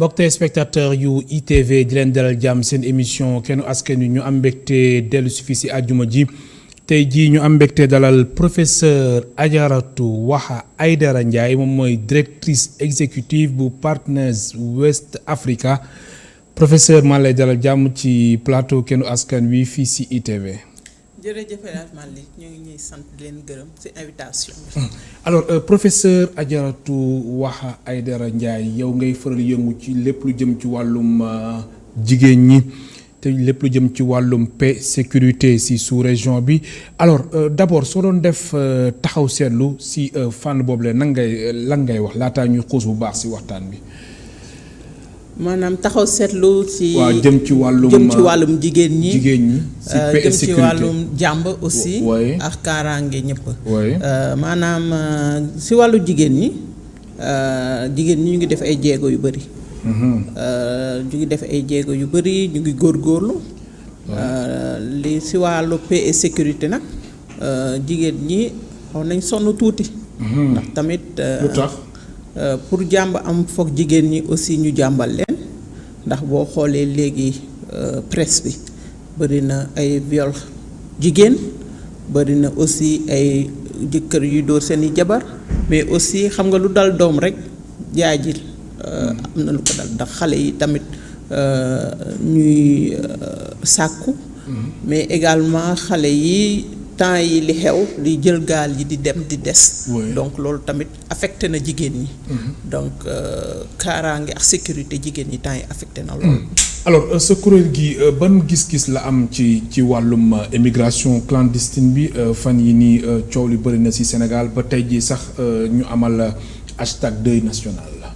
mbokk téléspectateur yu ITV di leen dalal jàmm seen émission kennu askan wi ñu am mbégte dellu si fii si àjjuma ji tey jii ñu am mbégte dalal professeur Adjaratou Waha Aidara Ndiaye moom mooy directrice exécutive bu Partners West Africa professeur maa lay dalal jàmm ci plateau kennu askan wi fii si ITV. jërëjëf El Hadj Malick ñu ngi ñuy sant di leen gërëm ci invitation bi. alors professeur Adjaratou Waha Aidara Ndiaye yow ngay faral yëngu ci lépp lu jëm ci wàllum jigéen ñi te lépp lu jëm ci wàllum paix sécurité ci sous-région bi alors d'abord soo doon def taxaw seetlu ci fànn boobu la lan ngay wax laataa ñuy xuus bu baax ci waxtaan bi. maanaam taxaw seetlu ci. waaw jëm ci wàllum jigéen ñi. ci paix et sécurité jëm ci wàllum jàmb aussi. ak kaaraange ñëpp. maanaam ci wàllu jigéen ñi ñu ngi def ay jéego yu bari. ñu ngi def ay jéego yu bari ñu ngi góorgóorlu. li ci wàllu paix et sécurité nag jigéen ñi xaw nañ sonn tuuti. ndax tamit. lu tax. pour jàmb am foog jigéen ñi aussi ñu jàmbal leen ndax boo xoolee léegi presse bi bari na ay viol jigéen bari na aussi ay jëkkër yu dóor seeni jabar mais aussi xam nga lu dal doom rek jaajil am na lu ko dal ndax xale yi tamit ñuy sàkku mais également xale yi temps yi li xew li jël gaal yi di dem di des. donc loolu tamit affecté na jigéen ñi. donc kaaraange ak sécurité jigéen ñi temps yi affecté na loolu. alors sa kuréel gi ban gis-gis la am ci wàllum immigration clandestine bi fan yi nii coow li bëri na ci Sénégal ba tey jii sax ñu amal hashtag deuil national la.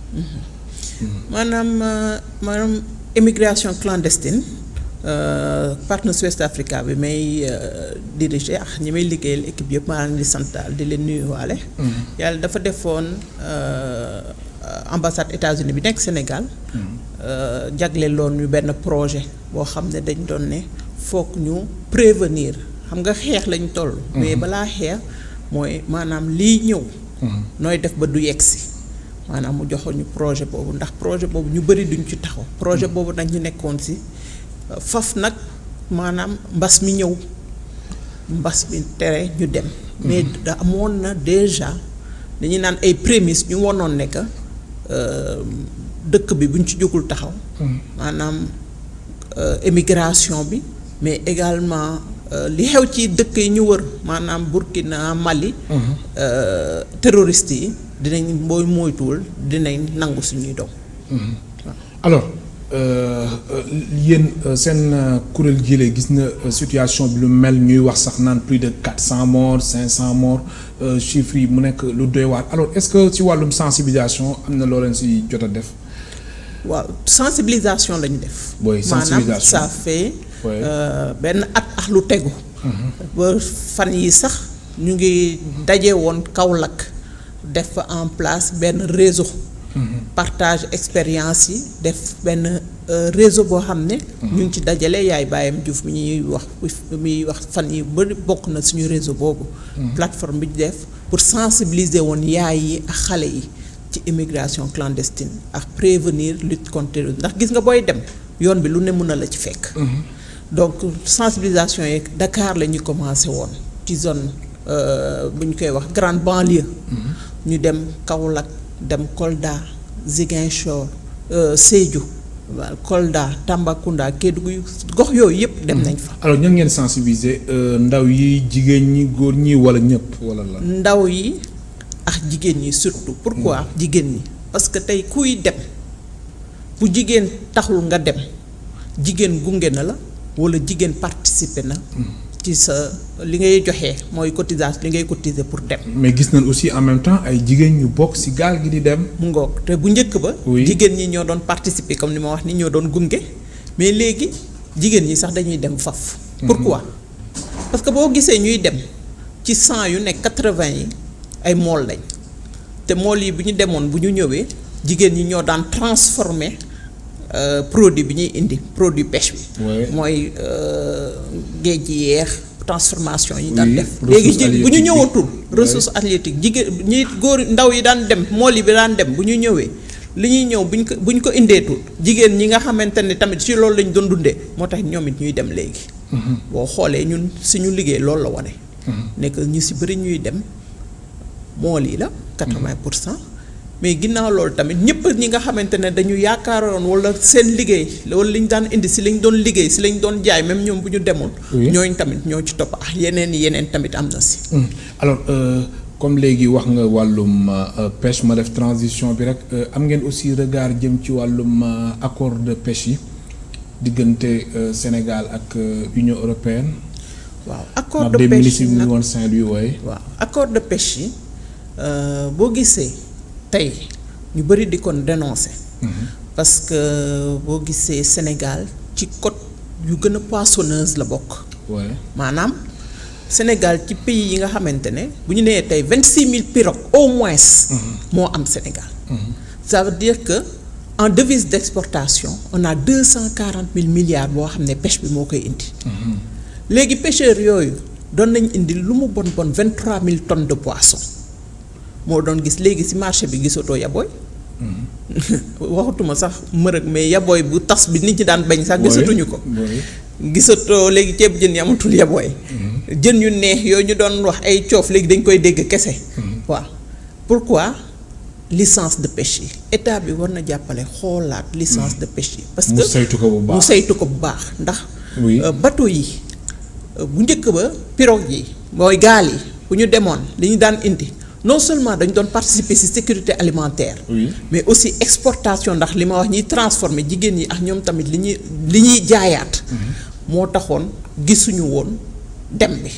maanaam immigration clandestine. Partners West Africa bi may diriger ak ñi may liggéeyal équipe yëpp maa ngi di santal di leen nuyuwaale. yàlla dafa defoon ambassade États-Unis bi nekk Sénégal. jagleeloon ñu benn projet boo xam ne dañ doon ne foog ñu prévenir xam nga xeex lañ toll. mais balaa xeex mooy maanaam liy ñëw. nooy def ba du yegsi maanaam mu joxoon ñu projet boobu ndax projet boobu ñu bëri duñ ci taxaw projet boobu nag ñu nekkoon ci. faf nag maanaam mbas mi ñëw mbas mi tere ñu dem mais da amoon na déjà dañuy naan ay prémices ñu wonoon ne que dëkk bi buñ ci jógul taxaw maanaam émigration bi mais également li xew ci dëkk yi ñu wër maanaam Burkina Mali terroristes yi dinañ booy moytuwul dinañ nangu suñuy doom alors yéen seen kuréel gi gis na situation bi lu mel ñuy wax sax naan plus de 400 morts 500 morts chiffres yi mu nekk lu doy waar alors est-ce que ci wàllum sensibilisation am na loo leen ci jot a def. waaw sensibilisation lañu def. sensibilisation maanaam ça fait benn at ak lu tegu. ba fan yi sax ñu ngi daje woon Kaolack def fa en place benn réseau. partage expérience yi def benn réseau boo xam ne. ñu ngi ci dajale yaay Bayam Diouf mi ñuy wax fan yi bari bokk na suñu réseau boobu. plateforme bi def pour sensibiliser woon yaay yi ak xale yi ci immigration clandestine ak prévenir lutte contre ndax gis nga booy dem yoon bi lu ne mën na la ci fekk. donc sensibilisation yi Dakar la ñu commencé woon ci zone bu ñu koy wax grande banlieue. ñu dem Kaolack. dem Kolda Ziguinchor Sédhiou Kolda Tambacounda Kédougou gox yooyu yëpp dem nañ fa. alors ñan ngeen sensibiliser ndaw yi jigéen ñi góor ñi wala ñëpp wala la. ndaw yi ak jigéen ñi surtout. pourquoi jigéen ñi parce que tey kuy dem bu jigéen taxul nga dem jigéen gunge na la wala jigéen participer na. ci sa li ngay joxe mooy cotisation li ngay cotiser pour dem. mais gis nañ aussi en même temps ay jigéen ñu bokk ci gaal gi di dem. mu ngoog te bu njëkk ba. jigéen ñi ñoo doon participer comme ni ma wax ni ñoo doon gunge mais léegi jigéen ñi sax dañuy dem faf. pourquoi parce que boo gisee ñuy dem ci 100 yu nekk 80 yi ay mool lañ te mool yi bu ñu demoon bu ñu ñëwee jigéen ñi ñoo daan transformer. produit bi ñuy indi produit pêche bi. mooy géej gi yeex transformation yi daan def. léegi bu ñu ñëwatul ressource halieutique jigéen ñi góor ndaw yi daan dem mool yi bi daan dem bu ñu ñëwee li ñuy ñëw buñ ko indeetul jigéen ñi nga xamante ne tamit ci loolu lañ doon dundee moo tax ñoom it ñuy dem léegi. boo xoolee ñun suñu liggéey loolu la wane. nekk ñu si bëri ñuy dem mool yi la. 80%. mais ginnaaw loolu tamit ñëpp ñi nga xamante ne dañu yaakaaroon wala seen liggéey wala li ñu daan indi si lañ doon liggéey si lañ doon jaay même ñoom bu ñu demoon. ñooñu tamit ñoo ci topp ak yeneen tamit am na si. alors comme léegi wax nga wàllum pêche ma def transition bi rek am ngeen aussi regard jëm ci wàllum accord de pêche yi diggante Sénégal ak Union européenne. waaw accord de pêche yi nag woon Saint-Louis waaye. waaw accord de pêche yi boo gisee. tey ñu bëri di kon dénoncer. parce que boo gisee Sénégal ci côte yu gën a poissonneuse la bokk. maanaam Sénégal ci pays yi nga xamante ne bu ñu nee tey 26 000 pirogues au moins. moo am Sénégal. ça veut dire que en devise d'exportation on a 240 000 milliards boo xam ne pêche bi moo koy indi. léegi pêcheurs yooyu doon nañ indi lu mu bon 23 000 tonnes de poisson. moo doon gis léegi ci marché bi gisatoo yabooy. waxatuma sax mërëg mais yabooy bu tas bi nit ñi daan bañ sax gisatuñu ko. gisatoo léegi ceeb jën yi amatul yabooy. jën yu neex yooyu ñu doon wax ay coof léegi dañ koy dégg kese. waaw pourquoi licence de pêche yi état bi war na jàppale xoolaat licence de pêche yi. parce que mu saytu ko bu baax mu saytu ko bu baax ndax. bateau yi bu njëkk ba pirogue yi mooy gaal yi bu ñu demoon li ñu daan indi. non seulement dañu doon participer ci sécurité alimentaire. mais aussi exportation ndax li ma wax ñiy transformer jigéen ñi ak ñoom tamit li ñuy jaayaat. moo taxoon gisuñu woon dem bi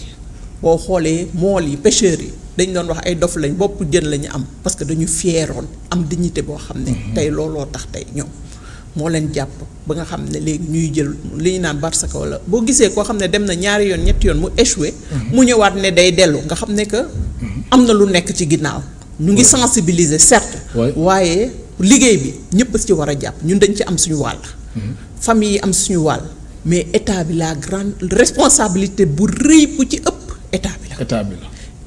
boo xoolee mool yi pêcheurs yi dañ doon wax ay dof lañ bopp jën la ñu am parce que dañu fieroon am dignité boo xam ne. tey looloo tax tey ñoom moo leen jàpp ba nga xam ne léegi ñuy jël li ñu naan barsaka wala boo gisee koo xam ne dem na ñaari yoon ñetti yoon mu échoué. mu ñëwaat ne day dellu nga xam ne que. am na lu nekk ci ginnaaw ñu ngi sensibiliser certes waaye liggéey bi ñëpp ci war a jàpp ñun dañ ci am suñu wàll famille yi am suñu wàll mais état bi la grande responsabilité bu rëy bu ci ëpp état bi la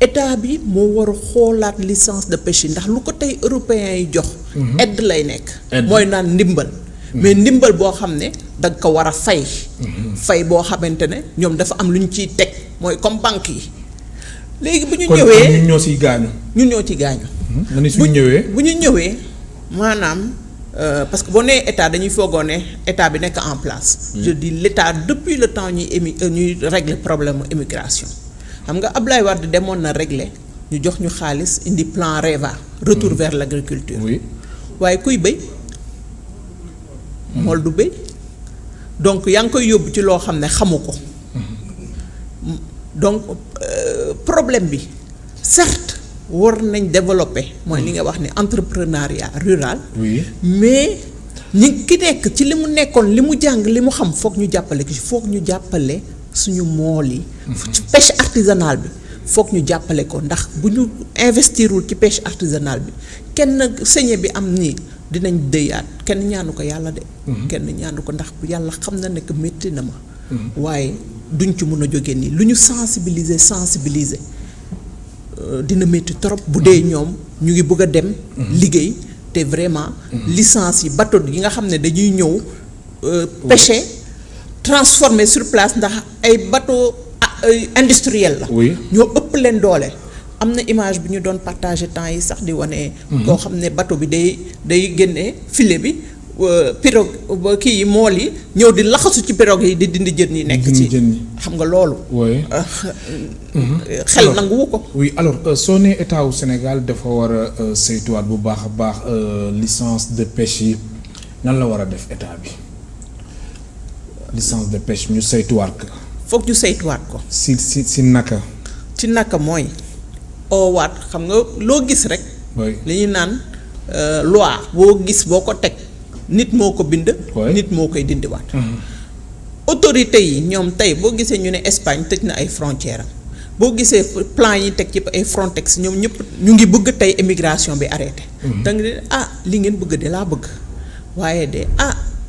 état bi moo war a xoolaat licence de pêche yi ndax lu ko tey européens yi jox aide lay nekk mooy naan ndimbal mais ndimbal boo xam ne danga ko war a fay boo xamante ne ñoom dafa am lu ñu ciy teg mooy comme banque yi léegi bu ñu ñëwee ñun ñoo ciy gaañu. ñun ñoo ci gaañu. nga ni suñu ñëwee bu ñu ñëwee maanaam parce que boo nee état dañuy foogoo ne état bi nekk en place. je dis l'état depuis le temps ñuy régler problème mu immigration. xam nga Ablaye Wade demoon na régler ñu jox ñu xaalis indi plan REVA. retour vers l'agriculture. waaye kuy béy. mool du béy. donc yaa ngi koy yóbbu ci loo xam ne xamu ko. donc problème bi certes war nañ développer mooy li nga wax ni entrepreneuriat rural. mais ñi ki nekk ci li mu nekkoon li mu jàng li mu xam foog ñu jàppale ko ci foog ñu jàppale suñu mool yi. pêche artisanale bi foog ñu jàppale ko ndax bu ñu investirul ci pêche artisanale bi kenn sañe bi am nii dinañ dëyaat kenn ñaanu ko yàlla de. kenn ñaanu ko ndax yàlla xam na ne que métti na ma. waaye duñ ci mën a jógee nii lu ñu sensibiliser dina métti trop bu dee ñoom ñu ngi bëgg a dem. liggéey te vraiment. licence yi bateau yi nga xam ne dañuy ñëw. pêcher transformer sur place ndax ay bateau industriel la. ñoo ëpp leen doole. am na image bi ñu doon partager temps yi sax di wane. koo xam ne bateau bi day génne filet bi. pirogue kii yi mool yi ñëw di laxasu ci pirogue yi di dindi jën yi nekk ci xam nga loolu. xel nanguwu ko. oui alors soo nee état wu Sénégal dafa war a saytuwaat bu baax a baax licence de pêche yi nan la war a def état bi licence de pêche ñu saytuwaat ko. foog ñu saytuwaat ko. si naka. ci naka mooy oowaat xam nga loo gis rek. li ñuy naan loi boo gis boo ko teg. nit moo ko bind. nit moo koy dindiwaat. autorité yi ñoom tey boo gisee ñu ne Espagne tëj na ay frontières am boo gisee plan yi teg ci ay Frontex ñoom ñëpp ñu ngi bëgg tey immigration bi arrêté. da nga ne li ngeen bëgg de laa bëgg waaye de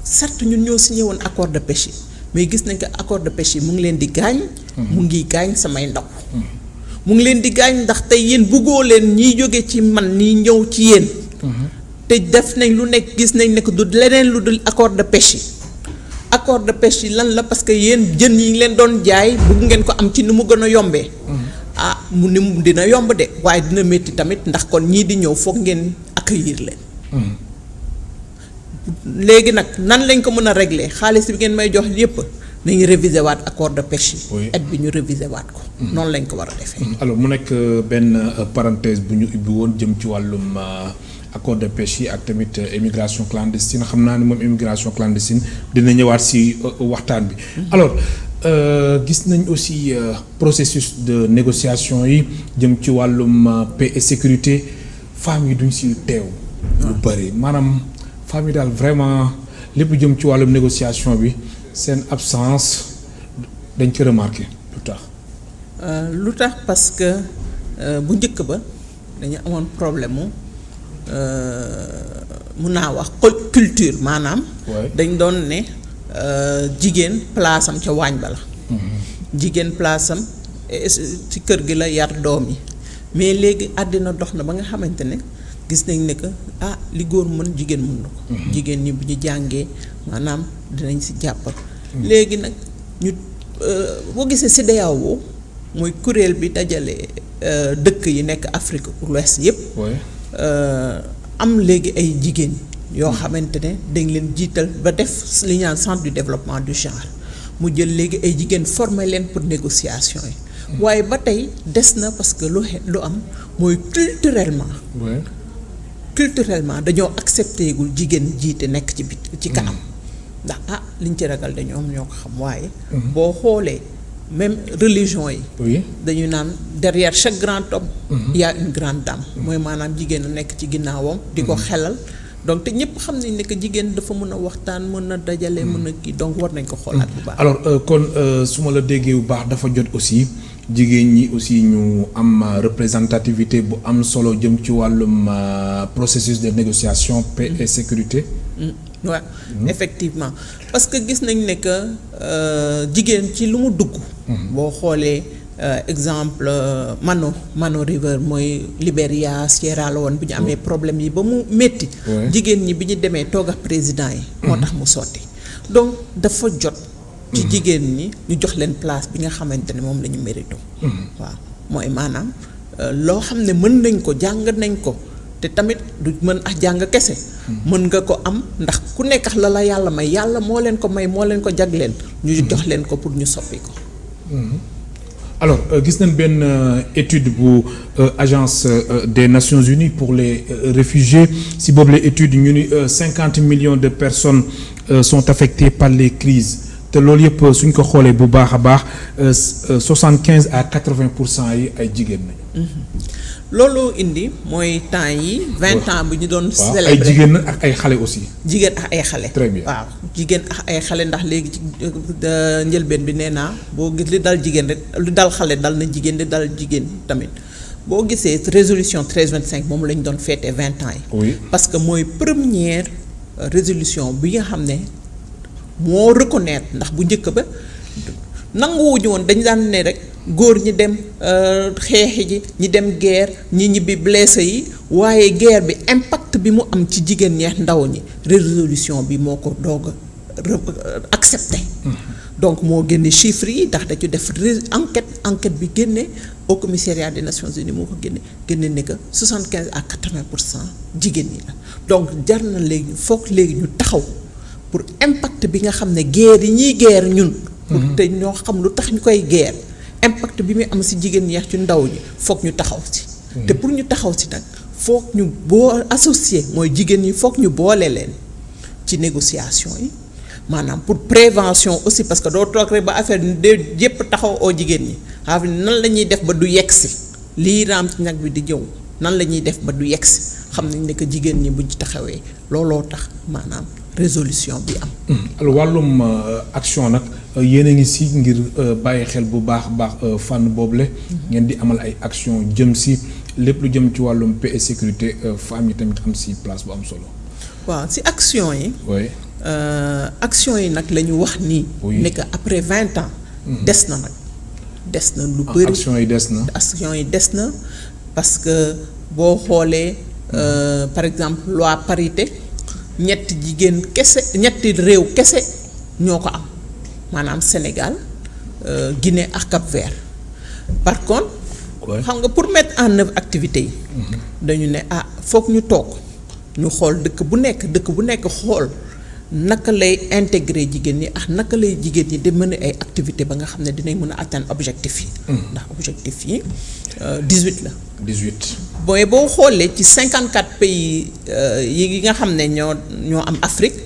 certes ñun ñoo signé woon accord de pêche yi mais gis nañ que accord de pêche yi mu ngi leen di gaañ. mu ngi gaañ samay ndaw. mu ngi leen di gaañ ndax tey yéen bëggoo leen ñiy jóge ci man nii ñëw ci yéen. te def nañ lu nekk gis nañ ne que du leneen lu dul accord de pêche yi accord de pêche yi lan la parce que yéen jën yi leen doon jaay bëgg ngeen ko am ci ni mu gën a yombee mu dina yomb de waaye dina métti tamit ndax kon ñii di ñëw foog ngeen accueillir leen léegi nag nan lañ ko mën a régler xaalis bi ngeen may jox yépp nañu réviser waat accord de pêche yi aide bi ñu réviser waat ko noonu lañ ko war a defee alors mu nekk benn parenthèse bu ñu ubbi woon jëm ci wàllum accord de pêche yi ak tamit immigration clandestine xam naa ne moom immigration clandestine dina ñëwaat si waxtaan bi alors gis nañ aussi processus de négociation yi jëm ci wàllum paix et sécurité femmes yi duñ si teew lu bëri maanaam femmes yi daal vraiment lépp jëm ci wàllum négociation bi seen absence dañ ko remarqué lu tax parce que bu njëkk ba dañu amoon problème mun naa wax culture maanaam dañ doon ne jigéen place am ca waañ ba la jigéen place am ci kër gi la yar doom yi mais léegi àddina dox na ba nga xamante ne gis nañ ne que li góor mën jigéen mën na ko jigéen ñi bu ñu jàngee maanaam dinañ si jàppal léegi nag ñu boo gisee CEDEAO mooy kuréel bi dajale dëkk yi nekk Afrique de l'Ouest yépp am léegi ay jigéen yoo xamante ne dañ leen jiital ba def li ñu naan centre du développement du genre mu jël léegi ay jigéen former leen pour négociation yi waaye ba tey des na parce que lu am mooy culturellement dañoo accepté gul jigéen jiite nekk ci bit ci kanam ndax liñ ci ragal dañoo am ñoo ko xam waaye boo xoolee même religion yi dañu naan derrière chaque grand homme il y a une grande dame mooy maanaam jigéen a nekk ci ginnaawam di ko xelal donc te ñëpp xam nañ ne que jigéen dafa mën a waxtaan mën a dajale mën a kii donc war nañ ko xoolaat bu baax alors kon su ma la déggee bu baax dafa jot aussi jigéen ñi aussi ñu am représentativité bu am solo jëm ci wàllum processus de négociation paix et sécurité waaw effectivement parce que gis nañ ne que jigéen ci lu mu dugg boo xoolee exemple Mano River mooy Libéria Sierra Leone bi ñu amee problème yi ba mu métti jigéen ñi bi ñu demee toog ak président yi moo tax mu sotti donc dafa jot ci jigéen ñi ñu jox leen place bi nga xamante ne moom la ñu mérito waaw mooy maanaam loo xam ne mën nañ ko jàng nañ ko te tamit du mën ak jàng kese mën nga ko am ndax ku nekk la la yàlla may yàlla moo leen ko may moo leen ko jagleen ñu jox leen ko pour ñu soppi ko alors gis nañ benn étude bu agence des Nations Unies pour les réfugiés si boobu les études ñu ni 50 millions de personnes sont affectées par les crises te loolu yëpp suñ ko xoolee bu baax a baax 75 à 80% yi ay jigéen nañu loolu indi mooy temps yi 20 ans bu ñu doon célébrer ay jigéen ak ay xale aussi jigéen ak ay xale très bien waaw jigéen ak ay xale ndax léegi ci njëlbeen bi nee naa boo gis li dal jigéen rek lu dal xale dal na jigéen di dal jigéen tamit boo gisee résolution 1325 moom la ñu doon féete 20 ans yi oui parce que mooy première résolution bi nga xam ne moo reconnaître ndax bu njëkk ba nanguwuñu woon dañu daan ne rek góor ñi dem xeexi ji ñi dem guerre ñi ñibbi blessé yi waaye guerre bi impact bi mu am ci jigéen ñeex ndaw ñi résolution bi moo ko doog a accepté donc moo génne chiffres yi ndax da ci def enquête bi génne au commissariat des Nations Unies moo ko génne ne que 75 à 80% jigéen ñi la donc jar na léegi foog léegi ñu taxaw pour impact bi nga xam ne guerre yi ñuy guerre ñun pour te ñoo xam lu tax ñu koy guerre impact bi muy am ci jigéen ñi ci ndaw ñi foog ñu taxaw ci te pour ñu taxaw ci nag foog ñu boo associé mooy jigéen ñi foog ñu boole leen ci négociation yi maanaam pour prévention aussi parce que doo toog rek ba affaire de yépp taxaw oo jigéen ñi xam nan la ñuy def ba du yegsi lii raam ci ñag bi di jëw nan la ñuy def ba du yegsi xam nañ ne que jigéen ñi buñ ci taxawee looloo tax maanaam résolution bi am. alors wàllum action nag yéen a ngi si ngir bàyyi xel bu baax fànn boobule. ngeen di amal ay action jëm si lépp lu jëm ci wàllum paix et sécurité femmes yi tamit am si place bu am solo. waaw si action yi. oui. action yi nag la ñu wax nii. ne que après 20 ans. des na nag des na lu bëri. action yi des na. action yi des na parce que boo xoolee par exemple loi parité ñetti jigéen kese ñetti réew kese ñoo ko am maanaam Sénégal Guinée ak Cap-Vert par contre xam nga pour mettre en œuvre activité yi dañu ne foog ñu toog ñu xool dëkk bu nekk xool naka lay intégrer jigéen ñi ak naka lay jigéen ñi di mën ay activité ba nga xam ne dinañ mën a atteindre objectif yi ndax objectif yi 18 la 18 boo xoolee ci 54 pays yi nga xam ne ñoo am Afrique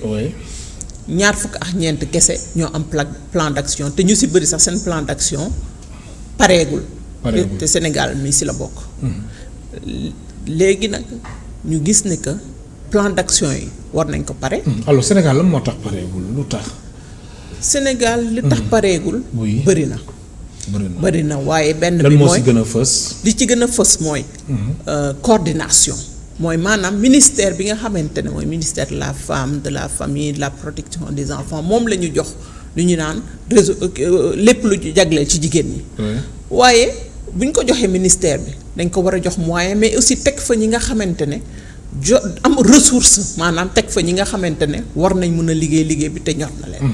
ñaar fukk ak ñeent kese ñoo am plan d'action te ñu ci bëri sax seen plan d'action pareegul te Sénégal mi ci la bokk léegi nag ñu gis ne que plan d'action yi war nañ ko pare. alors Sénégal lan moo tax pareegul lu tax. Sénégal li tax pareegul. bëri na waaye benn bi lan moo mooy ci gën a fës. li ci gën a fës mooy. coordination. mooy maanaam ministère bi nga xamante ne mooy ministère de la femme de la famille de la protection des enfants moom la ñu jox lu ñu naan réseau lépp lu jagleel ci jigéen ñi. waaye bu ñu ko joxee ministère bi dañ ko war a jox moyen mais aussi teg fa ñi nga xamante ne. am ressource maanaam teg fa ñi nga xamante ne war nañ mën a liggéey bi te ñor na leen.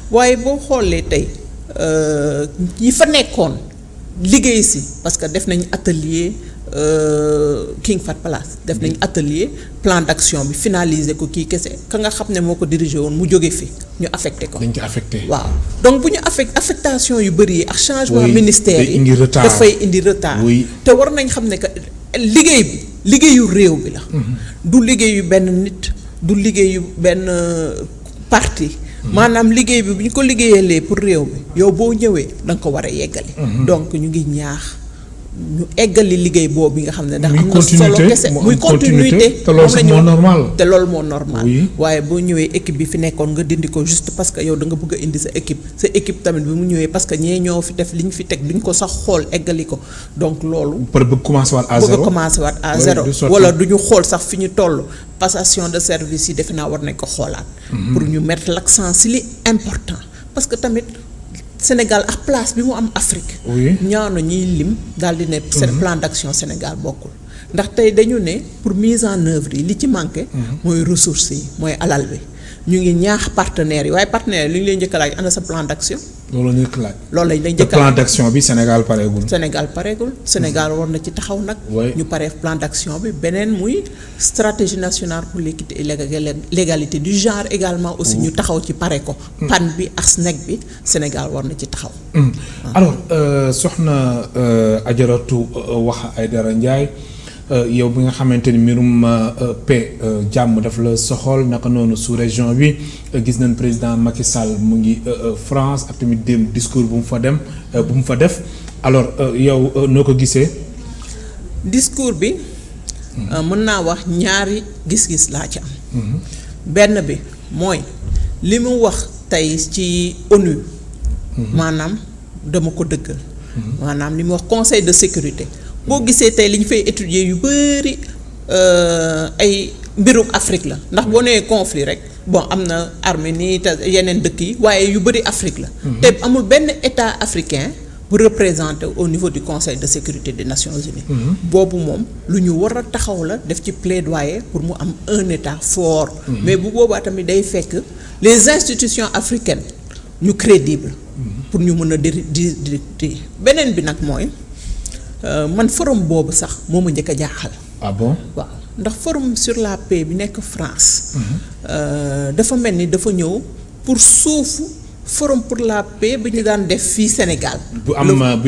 waaye boo xoolee tey ñi fa nekkoon liggéey si parce que def nañ atelier King Fahd Palace def nañ atelier plan d'action bi finaliser ko kii kese ka nga xam ne moo ko dirigé woon mu jóge fi ñu affecté ko. dañ ko affecté waaw donc bu ñu affectation yu bëri yi ak changement ministère yi dafay indi retard. te war nañ xam ne que liggéey bi. liggéeyu réew bi la. du liggéeyu benn nit du liggéeyu benn parti. maanaam liggéey bi bu ñu ko liggéeyalee pour réew bi yow boo ñëwee da nga ko war a yeggali. donc ñu ngi ñaax ñu eggali liggéey boobu bi nga xam ne. ndax am na solo kese muy continuité te loolu moo normal. te loolu moo normal. waaye boo ñëwee équipe bi fi nekkoon nga dindi ko juste parce que yow da nga bëgg a indi sa équipe tamit bi mu ñëwee parce que ñee ñoo fi def li ñu fi teg duñ ko sax xool eggali ko donc loolu. bëgg commencer waat à zéro wala du ñu xool sax fi ñu toll passation de service yi defe naa war nañ ko xoolaat. pour ñu mettre l'accent ci li important parce que tamit. Sénégal ak place bi mu am Afrique. ñaano ñuy lim daal di ne. seen plan d'action Sénégal bokkul ndax tey dañu ne pour mise en œuvre yi li ci manqué. mooy ressources yi mooy alal bi ñu ngi ñaax partenaires yi waaye partenaires yi li ñu leen njëkk a laaj ana sa plan d'action. loolu la ñuy laaj. loolu lañ lay njëkk a plan d'action bi Sénégal pareegul. Sénégal war na ci taxaw nag. ñu paree plan d'action bi beneen muy stratégie nationale pour l'équité et l'égalité du genre également aussi ñu taxaw ci pare ko. PAN bi ak SNEC bi Sénégal war na ci taxaw. alors soxna Adjaratou Waha Aidara Ndiaye yow bi nga xamante ni mbirum paix jàmm daf la soxol naka noonu sous région bi gis nañ président Macky Sall mu ngi France ak tamit démb discours bu mu fa def alors yow noo ko gisee. discours bi. mën naa wax ñaari gis-gis laa ci am. benn bi mooy li mu wax tey ci ONU. maanaam dama ko dëggal. maanaam li mu wax conseil de sécurité. boo gisee tey li ñu fay étudier yu bari ay mbirum Afrique la ndax boo nee conflit rek bon am na Arménie te yeneen dëkk yi waaye yu bari Afrique la. te amul benn état africain bu représenté au niveau du conseil de sécurité des Nations Unies. boobu moom lu ñu war a taxaw la def ci plaidoyer pour mu am un état fort. mais bu boobaa tamit day fekk les institutions africaines ñu crédible. pour ñu mën a di beneen bi nag mooy. man forum boobu sax moo ma njëkk a jaaxal. ah bon waaw ndax forum sur la paix bi nekk France. dafa mel ni dafa ñëw pour suufu forum pour la paix bi ñu daan def fii Sénégal. bu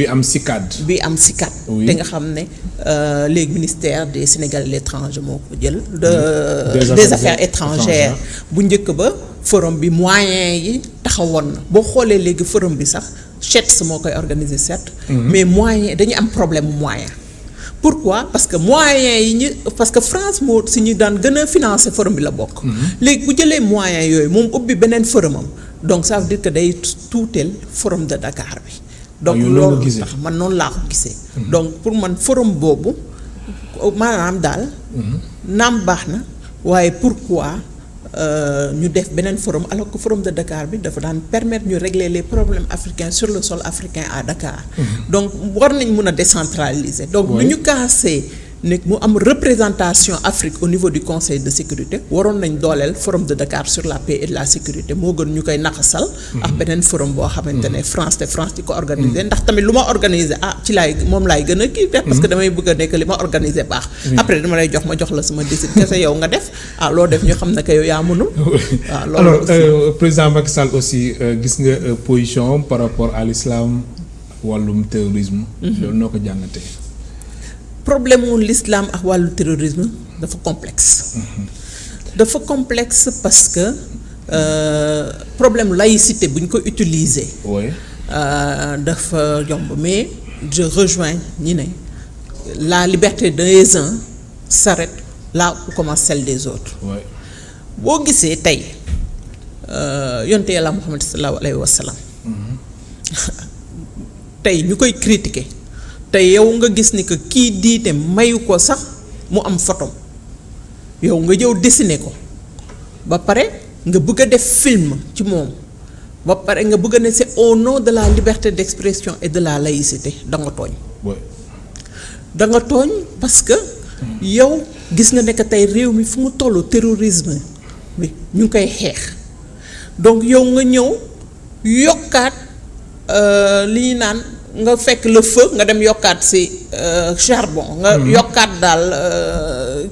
am CICAD. bi am CICAD. te nga xam ne léegi ministère des Sénégalais de l'étranger moo ko jël. des affaires étrangères bu njëkk ba forum bi moyens yi taxawoon na boo xoolee léegi forum bi sax. CHETS moo koy organiser certes. mais moyens dañu am problème moyen. pourquoi parce que moyens yi parce que France moo si ñu daan gën a financer forum bi la bokk. léegi bu jëlee moyens yooyu moom ubbi beneen forumam donc ça veut dire que day tuuteel forum de Dakar bi. donc loolu tax man noonu laa ko gisee. donc pour man forum boobu maanaam daal. naam baax na waaye pourquoi. ñu def beneen forum alors que forum de Dakar bi dafa daan permettre ñu régler les problèmes africains sur le sol africain à Dakar. donc war nañ mën a décentraliser. donc bu ñu kaasee nekk mu am représentation Afrique au niveau du Conseil de sécurité waroon nañ dooleel forum de Dakar sur la paix et de la sécurité moo gën ñu koy naqasal. ak beneen forum boo xamante ne France di ko organiser ndax tamit lu ma organiser ci moom laay gën a kii def parce que damay bëgg a nekk li ma organiser baax. après dama lay jox la sama décide kese yow nga def loo def ñu xam ne que yow yaa mënul. alors président Macky Sall aussi gis nga position par rapport à l'islam wàllum terrorisme. loolu noo ko jàngatee. problème mu l'islam ak wàllu terrorisme dafa complexe. dafa complexe parce que problème laïcité bu ñu ko utiliser. oui. dafa yomb mais je rejoins ñi ne la liberté des uns s'arrête là où commence celle des autres. oui. boo gisee tey yonte yàlla Muhammad sallallahu alayhi wa sallam. tey ñu koy critiquer. te yow nga gis ni que kii diite mayu ko sax mu am photom yow nga ñëw dessiner ko ba pare nga bëgg a def film ci moom ba pare nga bëgg a ne c'est au nom de la liberté d'expression et de la laïcité da nga tooñ. da nga tooñ parce que yow gis nga ne que tey réew mi fu mu tollu terrorisme bi ñu ngi koy xeex donc yow nga ñëw yokkaat li ñu naan. nga fekk le feu nga dem yokkaat ci charbon nga yokkaat daal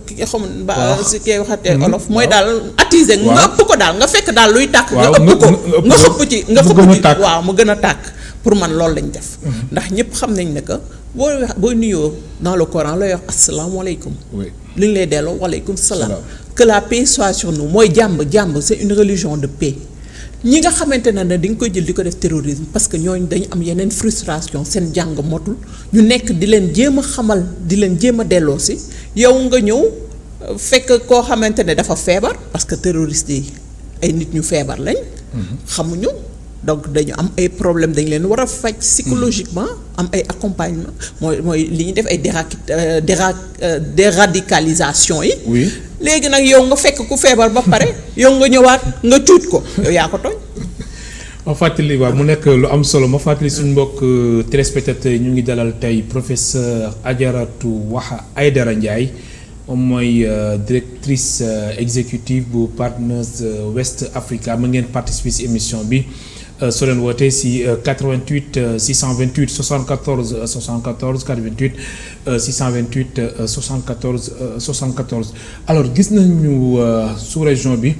ki xam ba ci kay waxatee olof mooy daal attiser nga ëpp ko daal nga fekk daal luy tàkk nga ëpp ko nga xëpp ci waaw mu gën a tàkk pour man loolu lañ def ndax ñëpp xam nañ ne que booy nuyoo dans le Coran lay wax asalaamaaleykum li ñu lay delloo waaleykum salaam que la paix soit sur nous mooy jàmm c'est une religion de paix ñi nga xamante ne di nga koy jël di ko def terrorisme parce que ñooñu dañu am yeneen frustration seen jàng motul ñu nekk di leen jéem a xamal di leen jéem a delloo si yow nga ñëw fekk koo xamante ne dafa feebar parce que terroriste yi ay nit ñu feebar lañ. xamuñu donc dañu am ay problème dañ leen war a faj psychologiquement am ay accompagnement mooy li ñuy def ay déradicalisation yi. oui. léegi nag yow nga fekk ku feebar ba pare yow nga ñëwaat nga cuut ko yow yaa ko tooñ. ma fàttali waaw mu nekk lu am solo ma fàttali suñu mbokk téléspectateurs yi ñu ngi dalal tey professeur Adjaratou Waha Aidara Ndiaye moom mooy directrice exécutive bu Partners West Africa mu ngeen participer ci émission bi soo leen wootee ci 88 628 74 74 88 628 74 74 alors gis nañu sous-région bi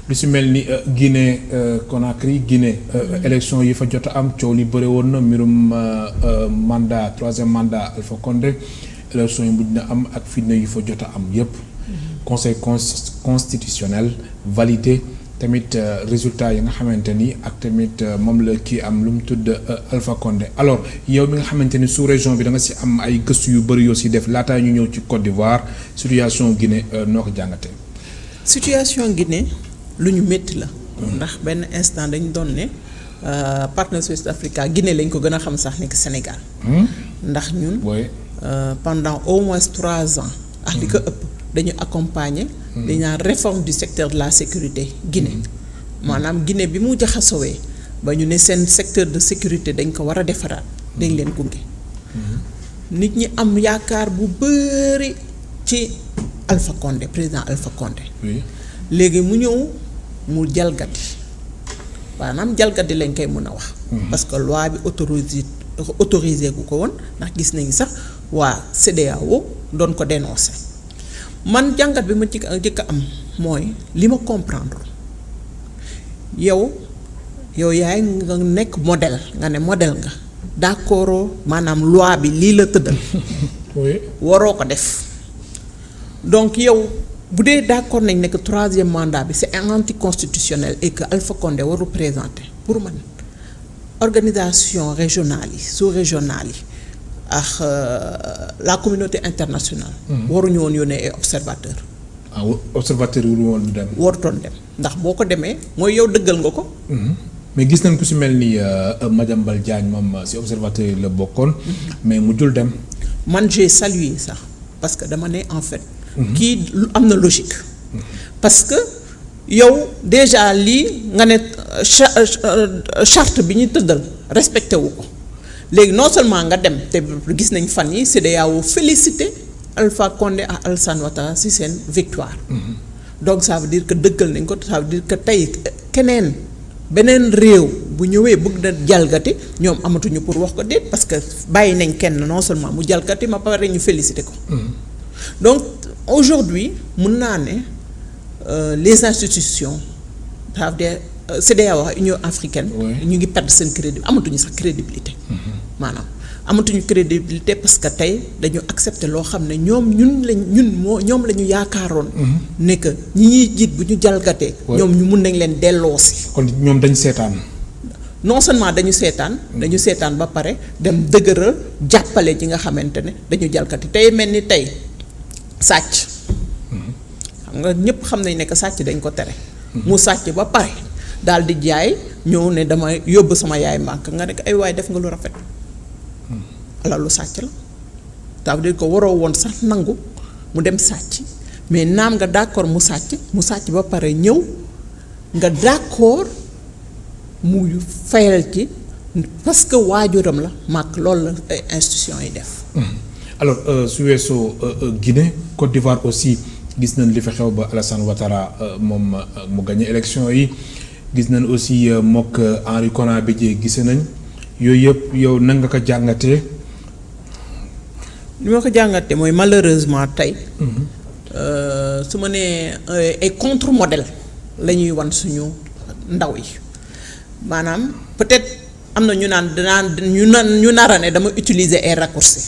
lu ci mel ni Guinée Conakry Guinée élection yi fa jot a am coow li bëre woon na mbirum mandat troisième mandat Alpha Condé élection yi mujj na am ak fitna yi fa jot a am yépp conseil constitutionnel validé tamit résultat yi nga xamante ni ak tamit moom la kii am lu mu tudd Alpha Condé alors yow mi nga xamante ni sous région bi da nga ci am ay gëstu yu bëri yoo ci def laataa ñu ñëw ci Côte d'Ivoire situation Guinée noo ko jàngatee. situation Guinée lu ñu métti la. ndax benn instant dañu doon ne Partners West Africa Guinée lañ ko gën a xam sax nekk Sénégal. ndax ñun. pendant au moins 3 ans. ak li ko ëpp dañu accompagner. dañu naan réforme du secteur de la sécurité Guinée. maanaam Guinée bi mu jaxasowee ba ñu ne seen secteur de sécurité dañ ko war a defaraat dañ leen gunge. nit ñi am yaakaar bu bëri ci Alpha Condé président Alpha Condé. léegi mu ñëw mu jalgati maanaam jalgati lañ koy mën a wax. parce que loi bi autorisé gu ko woon ndax gis nañu sax waa CEDEAO doon ko dénoncé man jàngat bi ma ci jëkk am mooy li ma comprendre yow yaay nga nekk modèle nga ne modèle nga d'accord maanaam loi bi lii la tëddal. waroo ko def donc yow. bu dee d'accord nañ ne que 3e mandat bi c'est anticonstitutionnel et que Alpha Condé waru présenter pour man organisation régionale yi sous-régionale yi ak la communauté internationale. waruñu woon yónnee ay observateurs. observateurs yi waruñu woon dem. warutoon dem ndax boo ko demee mooy yow dëggal nga ko. mais gis nañ ku ci mel ni Madiambal Diagne moom ci observateur yi la bokkoon. mais mujjul dem. man j'ai salué sax parce que dama ne en fait. kii am na logique. parce que yow déjà lii nga ne charte bi ñu tëddal respecté wu ko léegi non seulement nga dem te gis nañ fan yi CEDEAO félicité Alpha Condé ak Alassane Ouattara ci seen victoire. Donc ça veut dire que dëggal nañ ko ça veut dire que tey keneen beneen réew bu ñëwee bëgg na jalgati ñoom amatuñu pour wax ko déet parce que bàyyi nañ kenn non seulement mu jalgati ma pare ñu félicité ko. Donc aujourd'hui mun naa ne les institutions ça veut dire CEDEAO wax Union africaine. ñu ngi perdre seen crédit amatuñu sax crédibilité. maanaam amatuñu crédibilité parce que tey dañu accepter loo xam ne ñoom ñoom la ñu yaakaaroon. ne que ñi ñuy jiit bu ñu jalgatee. ñoom ñu mun nañ leen delloosi. kon ñoom dañ seetaan. non seulement dañu seetaan ba pare dem dëgëral jàppale ji nga xamante ne dañu jalgati tey mel ni tey sàcc. xam nga ñëpp xam nañ ne que sàcc dañ ko tere. mu sàcc ba pare daal di jaay ñëw ne dama yóbbu sama yaay màkk nga ne ko ay waay def nga lu rafet. alalu sàcc la ça veut dire que waroo woon sax nangu mu dem sàcc mais naam nga d'accord mu sàcc ba pare ñëw nga d'accord mu fayal ci parce que waajuram la màkk loolu la ay institutions yi def. alors su weesoo Guinée Côte d'Ivoire aussi gis nañ li fa xew ba Alassane Ouattara moom mu gagné élection yi gis nañ aussi mook Henri Konan Bédié gise nañ yooyu yëpp yow nan nga ko jàngatee. li ma ko jàngatee mooy malheureusement tey. su ma nee ay contre modèle la ñuy wan suñu ndaw yi maanaam peut-être am na ñu nara ne dama utiliser ay raccourcis.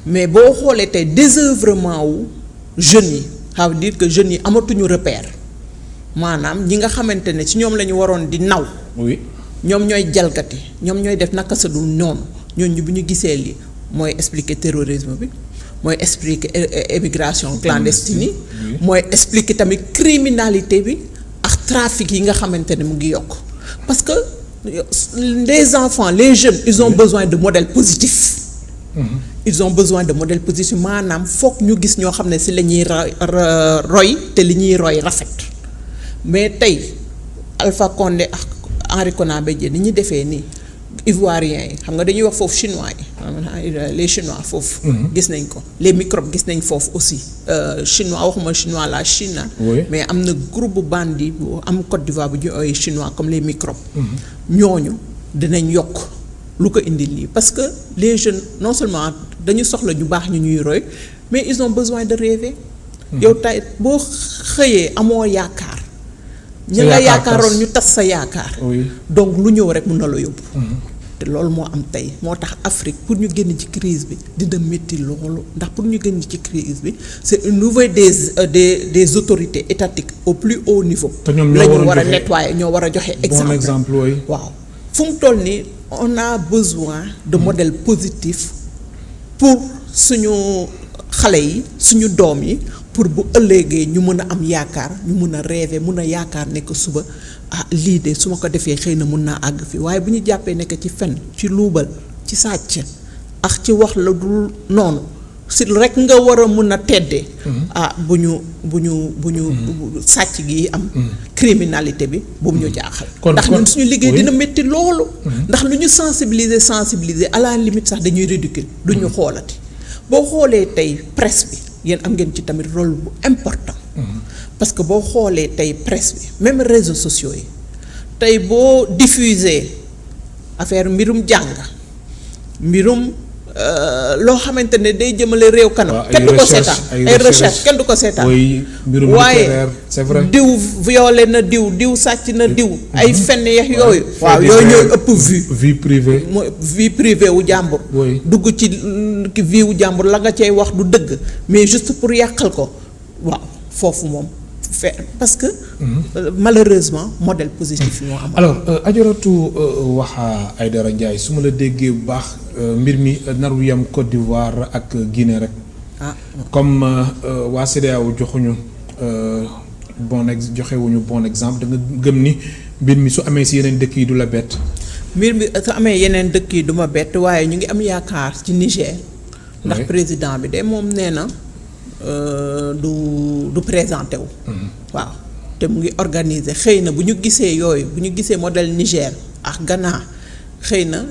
mais boo xoolee tey désœuvrement wu jeunes yi ça veut dire que jeunes yi amatuñu repère maanaam ñi nga xamante ne ci ñoom la ñu waroon di naw. oui ñoom ñooy jalgati ñoom ñooy def naka sa dul noonu ñooñu bu ñu gisee lii mooy expliquer terrorisme bi mooy expliquer émigration clandestine yi. mooy expliquer tamit criminalité bi ak trafic yi nga xamante ne mu ngi yokk parce que les enfants les jeunes ils ont besoin de modèles positifs. Ils ont besoin de modèles positifs maanaam foog ñu gis ñoo xam ne si la ñuy roy te li ñuy roy rafet mais tey Alpha Condé ak Henri Konan Bédié ni ñu defee nii Ivoiriens yi xam nga dañuy wax foofu chinois yi les chinois foofu. gis nañ ko les microbes gis nañ foofu aussi chinois waxuma chinois la Chine. mais am na groupe bu bandi bu am Côte d'Ivoire bu ñu ooyee chinois comme les microbes. ñooñu dinañ yokk. lu ko indi lii parce que les jeunes non seulement dañu soxla ñu baax ñu ñuy roy mais ils ont besoin de rêver. yow tey boo xëyee amoo yaakaar. ñi nga yaakaaroon ñu tas sa yaakaar. donc lu ñëw rek mun na la yóbbu. te loolu moo am tey moo tax Afrique pour ñu génn ci crise bi dina métti loolu ndax pour ñu génn ci crise bi c'est une nouvelle des autorités étatiques au plus haut niveau. te ñoom la ñu war a nettoyer ñoo war a joxe exemple. waaw fu mu toll nii on a besoin de modèles positifs pour suñu xale yi suñu doom yi pour bu ëllëgee ñu mën a am yaakaar ñu mën a rêver mën a yaakaar ne que suba lii de su ma ko defee xëy na mën naa àgg fi waaye bu ñu jàppee ne que ci fen ci luubal ci sàcc ak ci wax la dul noonu si rek nga war a mën a teddee. bu ñu sàcc gi am. criminalité bi bu mu ñu jaaxal. ndax ñun suñu liggéey dina métti loolu. ndax lu ñu sensibiliser à la limite sax dañuy ridicule du ñu xoolati boo xoolee tey presse bi yéen am ngeen ci tamit rôle bu important. parce que boo xoolee tey presse bi même réseaux sociaux yi tey boo diffuser affaire mbirum jàng mbirum. loo xamante ne day jëmale réew kanam. kenn du ko seetaan ay recherche kenn du ko seetaan. waaye c'est vrai. diw violé na diw sàcc na diw. ay fenn yeex yooyu. waaw yooyu ñooy ëpp vie privée. mooy vie privée wu jàmbur. dugg ci vie wu jàmbur la nga cay wax du dëgg mais juste pour yàqal ko waaw foofu moom. parce que malheureusement modèle positif yi moo am. alors Adjaratou Waha Aidara Ndiaye su ma la déggee bu baax mbir mi naru yam Côte d'Ivoire ak Guinée rek. comme waa CEDEAO joxuñu joxewuñu bon exemple da nga gëm ni mbir mi su amee si yeneen dëkk yi du la bett. mbir mi su amee yeneen dëkk yi du ma bett waaye ñu ngi am yaakaar ci Niger. ndax président bi de moom nee na. du présenté wu. waaw te mu ngi organiser xëy na bu ñu gisee modèle Niger ak Ghana xëy na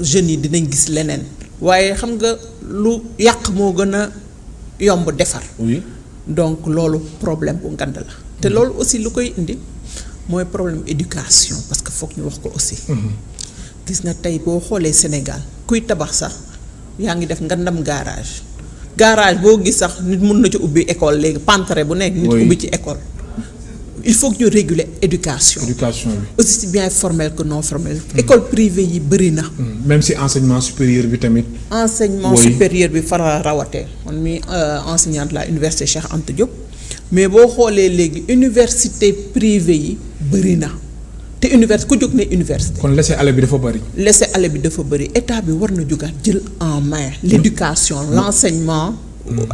jeunes yi dinañ gis leneen waaye xam nga lu yàq moo gën a yomb defar. oui donc loolu problème bu ngand la te loolu aussi lu koy indi mooy problème éducation parce que foog ñu wax ko aussi. gis nga tey boo xoolee Sénégal kuy tabax sax yaa ngi def ngandam garage boo gis sax nit mun na ci ubbi école léegi pantre bu nekk nit ubbi ci école. il faut que ñu réguler éducation bi aussi bien formelle que non formelle. école privée yi bëri na. même si enseignement supérieur bi tamit. enseignement supérieur bi fara rawatee man mi enseignante la université Cheikh Anta Diop mais boo xoolee léegi université privée yi bëri na te université ku jóg ne université. kon laisser-aller bi dafa bëri. laisser-aller bi dafa bëri état bi war na jógaat jël en main l'éducation l'enseignement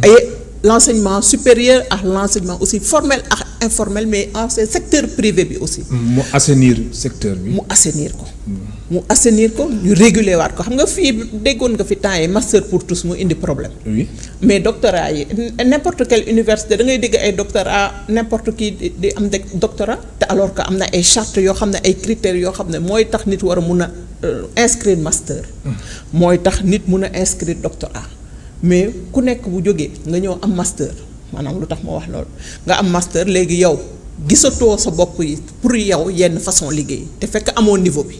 et l'enseignement supérieur ak l'enseignement aussi formel ak informel mais en secteur privé bi aussi. mu assainir secteur bi. mu assainir ko ñu réguler waat ko xam nga fii déggoon nga fi temps yi master pour tous mu indi problème. oui mais doctorat yi n'importe quelle université da ngay dégg ay doctorat n'importe qui di am doctorat te alors que am na ay chartes yoo xam ne ay critères yoo xam ne mooy tax nit war a mun a inscrire master. mooy tax nit mun a inscrire doctorat. mais ku nekk bu jógee nga ñëw am master maanaam lu tax ma wax loolu nga am master léegi yow gisatoo sa bopp yi pour yow yenn façon liggéey te fekk amoo niveau bi.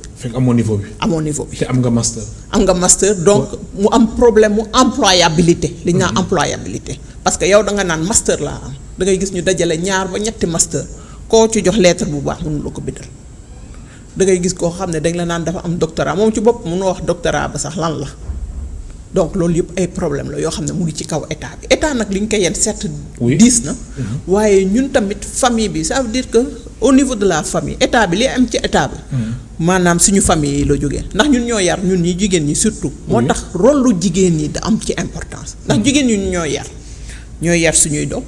amoo niveau bi. te am nga master. donc mu am problème mu employabilité. li ñu naan employabilité. parce que yow da nga naan master laa am da ngay gis ñu dajale ñaar ba ñetti master koo ci jox lettre bu baax mënu la ko bindal da ngay gis koo xam ne dañ la naan dafa am doctorat moom ci bopp mënoo wax doctorat ba sax lan la. donc loolu yëpp ay problème la yoo xam ne mu ngi ci kaw état bi état nag li ñu koy yenn certes diis na waaye ñun tamit famille bi ça veut dire que au niveau de la famille état bi li am ci état bi maanaam suñu famille yi la jógee ndax ñun ñoo yar ñun ñi jigéen ñi surtout moo tax rôle lu jigéen ñi da am ci importance ndax jigéen ñi ñoo yar suñuy doom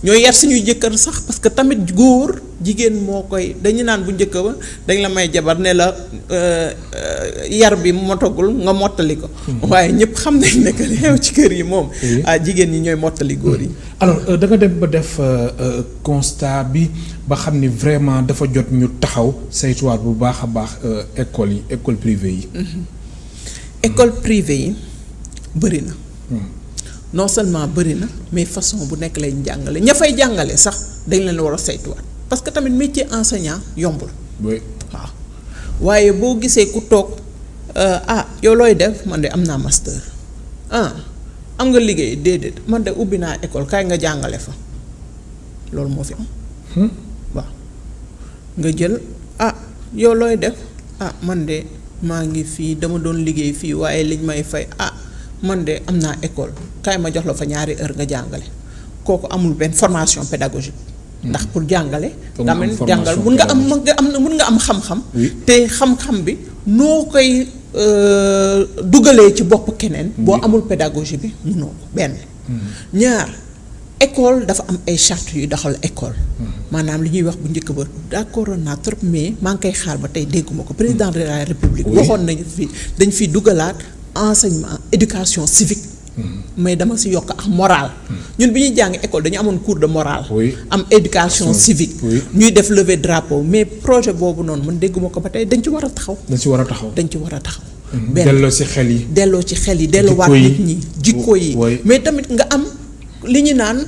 ñoo yar suñuy jëkkër sax parce que tamit góor jigéen moo koy dañu naan bu njëkk ba dañ la may jabar ne la yar bi motagul nga mottali ko waaye ñëpp xam nañ ne que li xew ci kër yi moom jigéen ñi ñooy mottali góor yi. alors da nga dem ba def constat bi ba xam ni vraiment dafa jot ñu taxaw saytuwaat bu baax a baax école privée yi. école privée yi bëri na. non seulement bëri na mais façon bu nekk lay jàngale ña fay jàngale sax dañ leen war a saytuwaat parce que tamit métier enseignant yombul. oui waaw waaye boo gisee ku toog yow looy def man de am naa master am nga liggéey déedéet man de ubbi naa école kaay nga jàngale fa loolu moo fi am. waaw nga jël yow looy def man de maa ngi fii dama doon liggéey fii waaye liñ may fay man de am naa école kaay ma jox la fa ñaari heure nga jàngale kooku amul benn formation pédagogique. ndax pour jàngale. tamit jàngal mun nga am xam-xam. te xam-xam bi noo koy dugalee ci bopp keneen. boo amul pédagogie bi munoo ko benn. ñaar école dafa am ay chartes yu doxal école. maanaam li ñuy wax bu njëkk ba d'accord naa trop mais maa ngi koy xaar ba tey dégguma ko président de la république. waxoon nañu fi dañ fi dugalaat. enseignement éducation civique mais dama si yokk ak morale ñun bi ñuy jàng école dañu amoon cours de morale am éducation civique ñuy def lever drapeau mais projet boobu noonu man dégguma ko ba tey dañ ci war a taxaw delloo ci xel yi delloowaat nit ñi jikko yi mais tamit nga am li ñu naan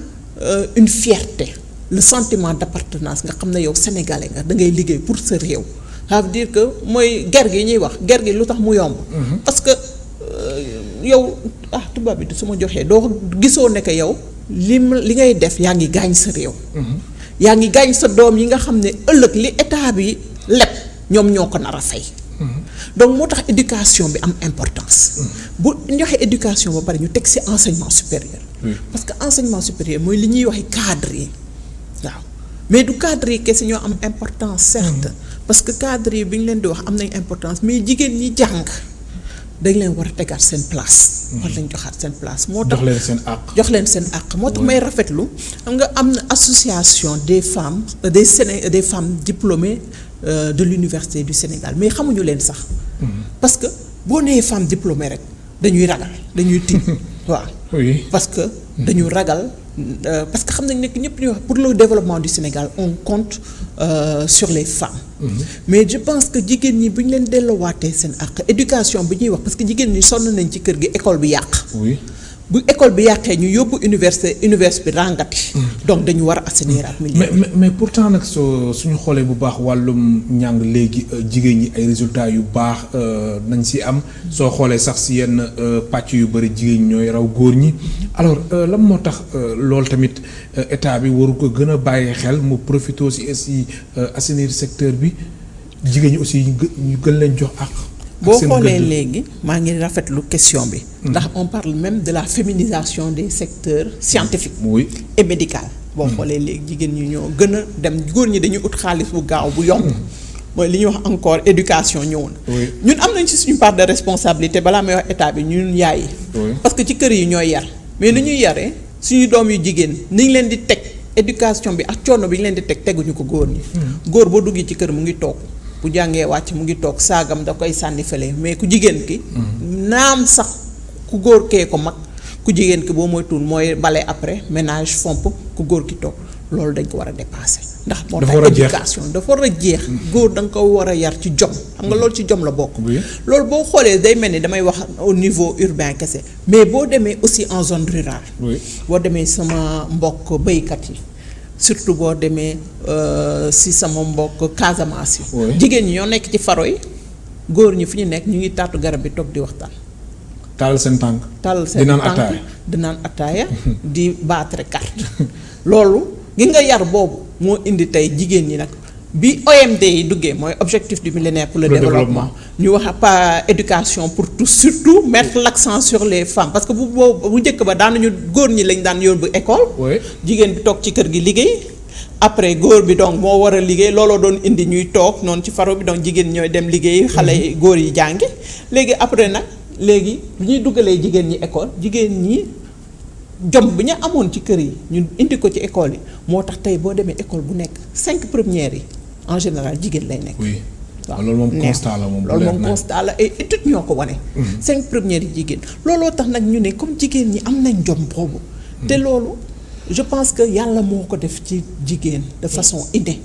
une fierté le sentiment d'appartenance nga xam ne yow sénégalais nga da ngay liggéey pour sa réew ça veut dire que mooy ger gi ñuy wax ger gi lu tax mu yomb parce que yow tubaab bi su ma joxee doo gisoo ne que yow li ngay def yaa ngi gaañ sa réew. yaa ngi gaañ sa doom yi nga xam ne ëllëg li état bi leb ñoom ñoo ko nar a fay. donc moo tax éducation bi am importance. bu ñu waxee éducation ba pare ñu teg ci enseignement supérieur. parce que enseignement supérieur mooy li ñuy waxee cadre yi waaw mais du cadre yi kese ñoo am importance certes. parce que cadre yi bi ñu leen di wax am nañ importance mais jigéen ñi jàng. dañ leen war a tegaat seen place. war lañ joxaat seen place moo tax jox leen seen àq moo tax may rafetlu xam nga am na association des femmes des femmes diplômées de l'université du Sénégal mais xamuñu leen sax. parce que boo nee femme diplômée rek dañuy ragal dañuy tiit waaw. parce que dañu ragal parce que xam nañ ne ñëpp ñuy wax pour le développement du Sénégal on compte sur les femmes. mais je pense que jigéen ñi bu ñu leen delloowaatee seen àq éducation bi ñuy wax parce que jigéen ñi sonn nañ ci kër gi école bi yàq. bu école bi yàqee ñu yóbbu université bi ràngati. donc dañu war a assainir ak milieu. mais pourtant nag suñu xoolee bu baax wàllum njàng léegi jigéen ñi ay résultats yu baax nañ si am soo xoolee sax si yenn pàcc yu bëri jigéen ñi ñooy raw góor ñi alors lan moo tax loolu tamit état bi waru ko gën a bàyyi xel mu profité si assainir secteur bi jigéen ñi aussi ñu gën leen jox ak. boo xoolee léegi maa ngi rafetlu question bi. ndax on parle même de la féminisation des secteurs scientifiques. oui et médical. boo xoolee léegi jigéen ñi ñoo gën a dem góor ñi dañuy ut xaalis bu gaaw bu yomb. mooy li ñuy wax encore éducation ñëw na. ñun am nañ ci suñu part de responsabilité balaa may wax état bi ñun yaay yi. parce que ci kër yi ñooy yar mais ni ñuy yaree suñu doom yu jigéen ni ñu leen di teg éducation bi ak coono bi ñu leen di teg teguñu ko góor ñi. góor boo duggee ci kër mu ngi toog. bu jàngee wàcc mu ngi toog saagam da koy sànni fële mais ku jigéen ki naam sax ku góor kee ko mag ku jigéen ki boo moytuwul mooy bale après ménage fomp ku góor ki toog loolu dañ ko war a dépasser ndax moo tax éducation dafa war a jeex góor da nga ko war a yar ci jom xam nga loolu ci jom la bokk loolu boo xoolee day mel ni damay wax au niveau urbain kese mais boo demee aussi en zone rurale boo demee sama mbokk béykat yi surtout boo demee si sama mbokk Casamance yi. jigéen ñi ñoo nekk ci faro yi góor ñi fi ñu nekk ñu ngi taatu garab bi toog di waxtaan. taal seen tànk. di naan attaaya di battre carte. loolu gi nga yar boobu moo indi tey jigéen ñi nag bi OMD yi duggee mooy objectif du millénaire pour le développement ñu wax pas éducation pour tous surtout mettre l'accent sur les femmes parce que bu njëkk ba daanuñu góor ñi lañ daan yóbbu école. jigéen bi toog ci kër gi liggéey. après góor bi donc moo war a liggéey looloo doon indi ñuy toog noonu ci faro bi donc jigéen ñooy dem liggéey xale yi góor yi jàngi léegi après nag léegi bi ñuy duggalee jigéen ñi école jigéen ñi jom bi ñu amoon ci kër yi ñu indi ko ci école yi moo tax tey boo demee école bu nekk 5 premières yi en général jigéen lay nekk. waaw loolu moom constat la moom. loolu moom constat la et études ñoo ko wane. 5 premières yi jigéen looloo tax nag ñu ne comme jigéen ñi am nañ jom boobu. te loolu je pense que yàlla moo ko def ci jigéen de façon innée.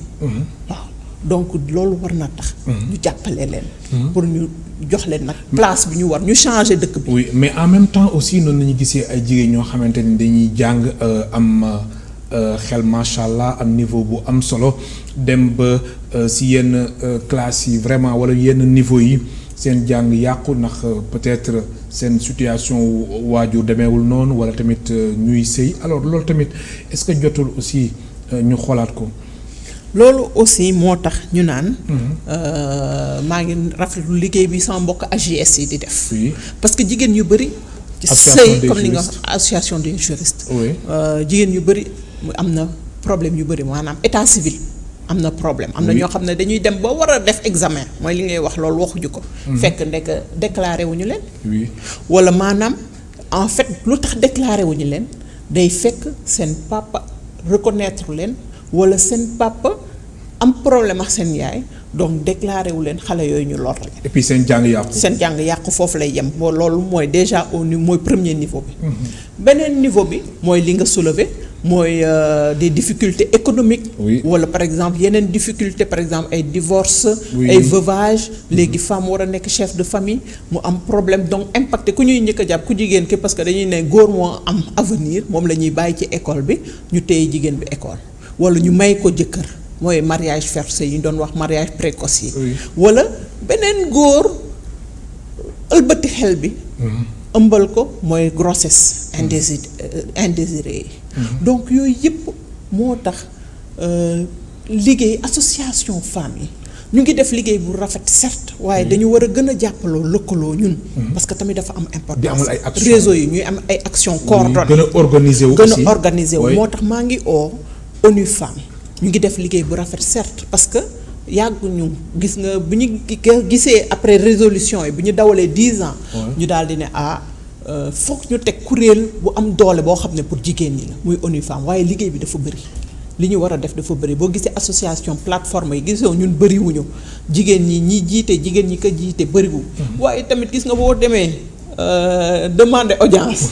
waaw donc loolu war na tax. ñu jàppale leen. pour ñu jox leen nag place bi ñu war ñu changer dëkk bi. oui mais en même temps aussi noonu la ñu gisee ay jigéen ñoo xamante ni dañuy jàng am. xel macha allah am niveau bu am solo dem ba si yenn classes yi vraiment wala yenn niveau yi seen jàng yàqu ndax peut-être seen situation waajur demeewul noonu wala tamit ñuy sëy alors loolu tamit est-ce que jotul aussi ñu xoolaat ko. loolu aussi moo tax ñu naan. maa ngi rafetlu liggéey bi sama mbokk AJS yi di def. parce que jigéen yu bëri. sëy comme ni nga association des juristes. jigéen yu bëri. am na problème yu bëri maanaam état civil am na problème am na ñoo xam ne dañuy dem ba war a def examen mooy li ngay wax loolu waxuñu ko. fekk ndek déclaré wuñu leen. wala maanaam en fait lu tax déclaré wuñu leen day fekk seen papa reconnaître leen wala seen papa am problème ak seen yaay donc déclaré wu leen xale yooyu ñu lor leen. et puis seen jàng yàqu. seen jàng yàqu foofu lay yem boo loolu mooy déjà au niveau mooy premier niveau bi. beneen niveau bi mooy li nga soulever. mooy des difficultés économiques. wala par exemple yeneen difficulté par exemple ay divorce ay veuvage léegi femme war a nekk chef de famille mu am problème donc impacté ku ñuy njëkk a jàpp ku jigéen ki parce que dañuy ne góor moo am avenir moom la ñuy bàyyi ci école bi ñu téye jigéen bi école wala ñu may ko jëkkër mooy mariage forcé yi ñu doon wax mariage précoce yi. wala beneen góor ëlbati xel bi. ëmbal ko mooy grossesse indésirée yi. donc yooyu yëpp moo tax liggéey association femmes yi ñu ngi def liggéey bu rafet certes waaye dañu war a gën a jàppaloo lëkkaloo ñun. parce que tamit dafa am importance. di amal ay actions réseau yi ñuy am ay actions coordonnées. gën a organiser wu aussi gën a organiser wu moo tax maa ngi ONU Femmes ñu ngi def liggéey bu rafet certes parce que yàgguñu gis nga bu ñu gisee après résolution yi bu ñu dawalee 10 ans. ñu daal di ne foog ñu teg kuréel bu am doole boo xam ne pour jigéen ñi la muy ONU Femmes waaye liggéey bi dafa bëri li ñu war a def dafa bëri boo gisee association plateforme yi gisoo ñun bëriwuñu jigéen ñi jiite jigéen ñi ko jiite bëriwu waaye tamit gis nga boo demee demander audience.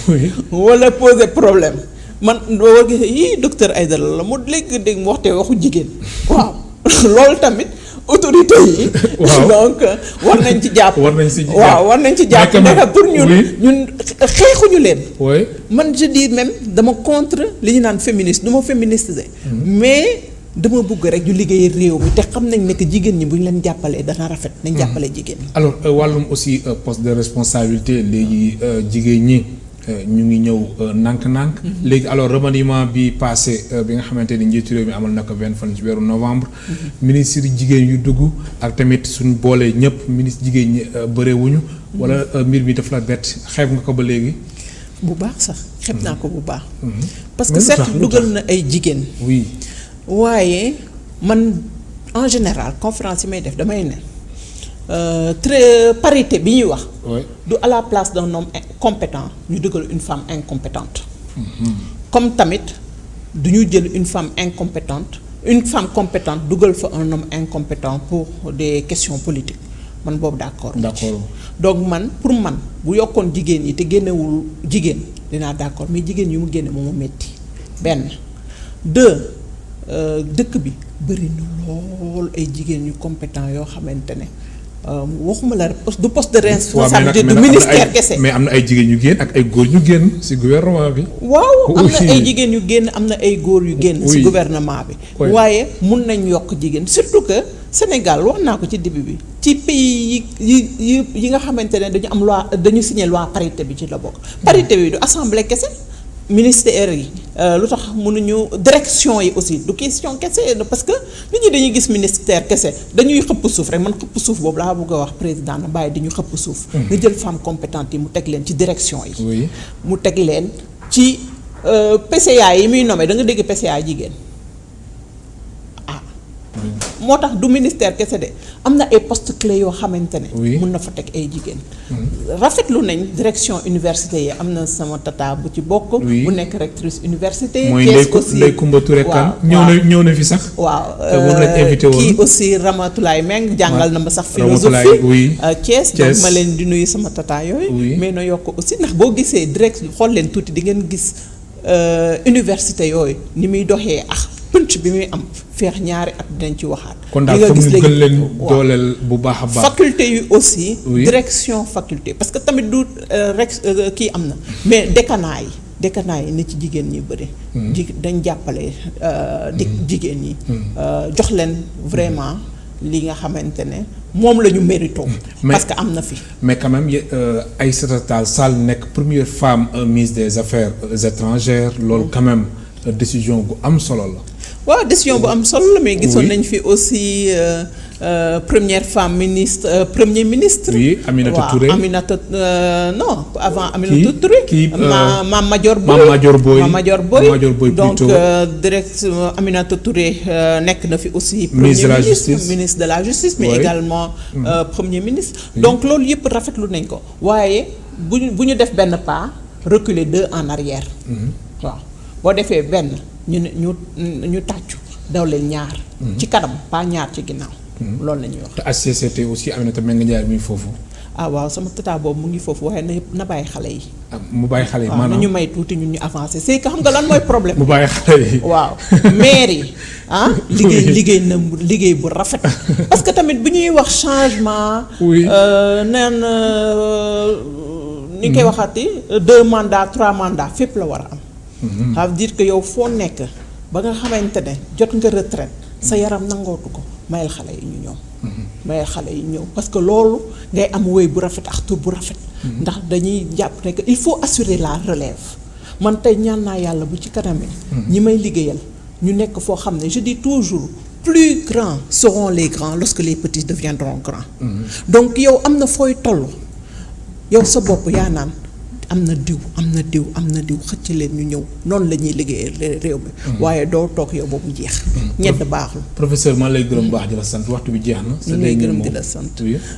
wala poser problème man boo gisee docteur Aïdara la mu léegi dégg mu waxte waxu jigéen waaw loolu tamit autorité yi. Waaw. donc war nañ ci jàpp. war nañ si waaw war nañ ci jàpp ndax pour ñun xeexuñu leen. oui. man je dis même dama contre li ñu naan féministe du ma féministe de. mais dama bëgg rek ñu liggéey réew mi te xam nañ ne que jigéen ñi bu ñu leen jàppalee dana rafet. nañ jàppale jigéen ñi. alors wàllum aussi poste de responsabilité léegi jigéen ñi ñu ngi ñëw nànk-nànk. léegi alors remaniement bi passé bi nga xamante ni njiitu réew mi amal na ko 20 fan ci weeru novembre. ministre jigéen yu dugg ak tamit suñ boolee ñëpp ministre jigéen ñi bëreewuñu. wala mbir mi daf la bett xeeb nga ko ba léegi. bu baax sax xeeb naa ko bu baax. parce que Mais lu tax, certes lu dugal tax? na ay jigéen. oui. waaye man en général conférence yi may def damay ne très parité bi ñuy wax. oui. du à la place d'un homme compétent ñu dugal une femme incompétente. comme tamit du ñu jël une femme compétente dugal fa un homme incompétent pour des questions politiques man boobu d'accord. d'accord. donc man pour man bu yokkoon jigéen yi te génnewul jigéen dinaa d'accord mais jigéen yu mu génne moo ma metti benn deux. dëkk bi bëri na lool ay jigéen yu compétent yoo xamante ne waxuma la du poste de responsabilité du ministère kese. mais am na ay jigéen yu génn ak ay góor ñu génn ci gouvernement bi. waaw am na ay jigéen yu génn am na ay góor yu génn. ci gouvernement bi. waaye mun nañ yokk jigéen surtout que Sénégal wax naa ko ci début bi ci pays yi nga xamante ne dañu am loi dañu signé loi parité bi ci la bokk. parité bi du assemblée kese. ministère yi lu tax mënuñu direction yi aussi du question kese parce que nit ñi dañuy gis ministère kese dañuy xëpp suuf rek man xëpp suuf boobu laa bëgg a wax président na bàyyi di ñu xëpp suuf. nga jël femme compétente yi mu teg leen ci direction yi. oui. mu teg leen ci PCA yi muy nommé da nga dégg PCA jigéen moo tax du ministère kese de am na ay postes clés yoo xamante ne. mun na fa teg ay jigéen. rafetlu nañ direction université yi am na sama tata bu ci bokk. bu nekk rectrice université. mooy Ndeye Coumba Touré Kane ñëw na fi sax. waaw te moom lañ invité woon kii aussi Ramatoulaye Meng jàngal na ma sax philosophie. Thiès donc ma leen di nuyu sama tata yooyu. mais na yokk aussi ndax boo gisee direct xool leen tuuti di ngeen gis université yooyu ni muy doxee pënc bi muy am feex ñaari at dinañ ci waxaat. kon daal foog ñu gën leen dooleel bu baax a baax. faculté yi aussi. direction faculté parce que tamit du rek kii am na mais décanat yi ni ci jigéen ñi bëri. dañ jàppale jigéen ñi. jox leen vraiment li nga xamante ne moom la ñu mérito. parce que am na fi. mais quand même Aïssata Tall Sall nekk première femme ministre des affaires étrangères loolu quand même décision bu am solo la. waaw décision bu am solo la mais gisoon nañ fi aussi première femme premier ministre. oui Aminata Touré waaw Aminata non avant Aminata Touré. Mame Madior Boye donc direct Aminata Touré nekk na fi aussi. ministre de la justice mais également premier ministre. donc loolu yëpp rafetlu nañ ko waaye bu ñu def benn pas reculer deux en arrière. waaw boo defee benn. ñu tàccu daw leen ñaar. ci kanam pas ñaar ci ginnaaw. loolu la ñuy wax. te HCCT aussi Aminata Mbengue Ndiaye mi ngi foofu. waaw sama tata boobu mu ngi foofu waaye na bàyyi xale yi. mu bàyyi xale yi maanaam waaw ñu may tuuti ñun ñu avancé c'est que xam nga lan mooy problème. mu bàyyi xale yi. waaw maire yi liggéey bu rafet. parce que tamit bu ñuy wax changement. oui naan ni koy waxati 2 mandats 3 mandats fépp la war a am. ça veut dire que yow foo nekk ba nga xamante ne jot nga retraite sa yaram nangootu ko mayal xale yi ñu ñëw. mayal xale yi ñëw parce que loolu ngay am wéy bu rafet ak tur bu rafet. ndax dañuy jàpp ne que il faut assurer la relève man tey ñaan naa yàlla bu ci kanamee. ñi may liggéeyal ñu nekk foo xam ne je dis toujours plus grands seront les grands lorsque les petits deviendront grands. donc yow am na fooy toll yow sa bopp yaa naan. am na diw xëcc leen ñu ñëw noonu la ñuy liggéeyee réew mi. waaye doo toog yow boobu jeex. ñett baaxul. professeur man lay gërëm baax di la sant waxtu bi jeex na. ñu lay gërëm di la sant.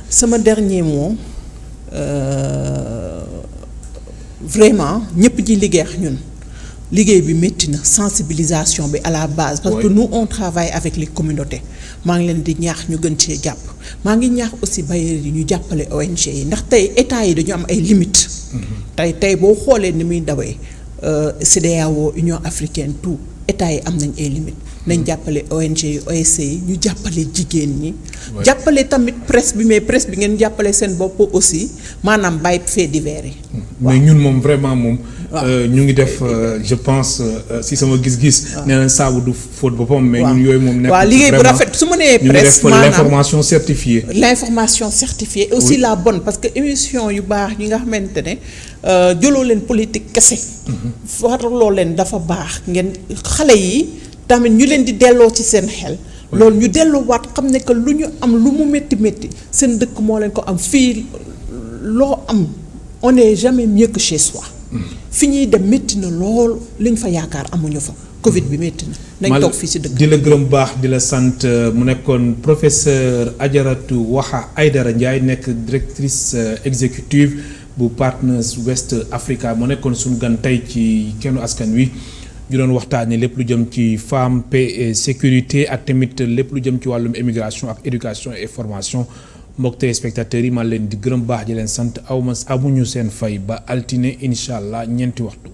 sama dernier mot vraiment ñëpp ci liggéey ak ñun liggéey bi métti na sensibilisation bi à la base. parce que nous on travaille avec les communautés. maa ngi leen di ñaax ñu gën cee jàpp maa ngi ñaax aussi bailleurs yi ñu jàppale ONG yi ndax tey état yi dañu am ay limites. tey boo xoolee ni muy dawee CEDEAO Union africaine tout état yi am nañ ay limites nañ jàppale ONG yi OSC yi ñu jàppale jigéen ñi jàppale tamit presse bi mais presse bi ngeen jàppale seen bopp aussi maanaam bàyyi fait divers yi mais ñun moom vraiment moom ñu ngi def je pense si sama gis-gis nee na saabu du faute boppam mais ñun yooyu moom nekk waaw liggéey bu rafet su ma nee presse maanaam l'information certifiée et aussi la bonne parce que émission yu baax yi nga xamante ne jëloo leen politique kese farloo leen dafa baax ngeen xale yi tamit ñu leen di delloo ci seen xel loolu ñu delloowaat xam ne que lu ñu am lu mu métti métti seen dëkk moo leen ko am fii loo am on n'est jamais mieux que chez soi fi ñuy dem métti na lool li ñu fa yaakaar amuñu fa Covid bi métti na nañ toog fii si dëkk di la gërëm baax di la sant mu nekkoon professeur Adjaratou Waha Aidara Ndiaye nekk directrice exécutive bu Partners West Africa mu nekkoon suñu gan tey ci Kennu Askan Wi ñu doon waxtaanee lépp lu jëm ci femme paix et sécurité ak tamit lépp lu jëm ci wàllum immigration ak éducation et formation mbokk téléspectateurs yi maa leen di gërëm baax di leen sant amuñu seen fay ba altine incha allah 4 waxtu.